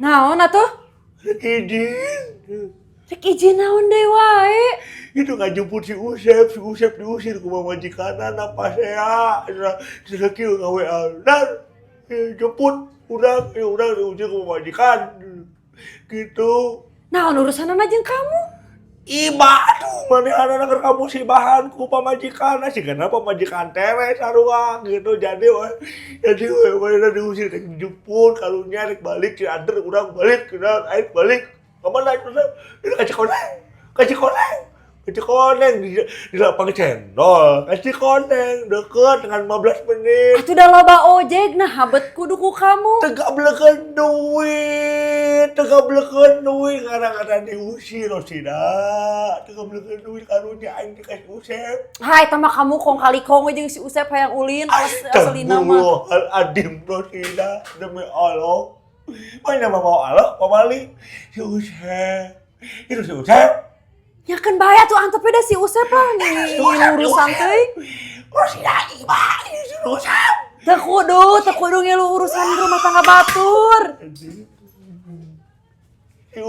Naon atuh? Izin. Rek izin naon deui wae. Itu ngajemput si Usep diusir ke majikanna apa saya. Terus kieu gawe aldan. Jemput urang diusir ke majikan. Gitu. Naon urusanna jeung kamu? Aduh, mana anak kamu si bahan ku pamajikan, sih kenapa pamajikan teres sarua gitu jadi mana diusir dijemput kalunya rek balik si ander urang balik kena air balik kemana itu kasih koneng di lapang cendol kasih koneng deket dengan 15 menit. Atuh da loba ojek nah habet kudu ku kamu. Tegak beleken duit kadang-kadang diusir sida tegak beleken duit karunya aing dikasih Usep. Hai tama kamu kong kali kong jeung si Usep hayang ulin aslina mah. Adim sida demi Allah. Mana mau Allah pamali si Usep. Itu si Usep. Ya kan bahaya tuh antep da si Usep lah nih urusan teuing. Sida iba si Usep. Teu kudu ngilu urusan rumah tangga batur.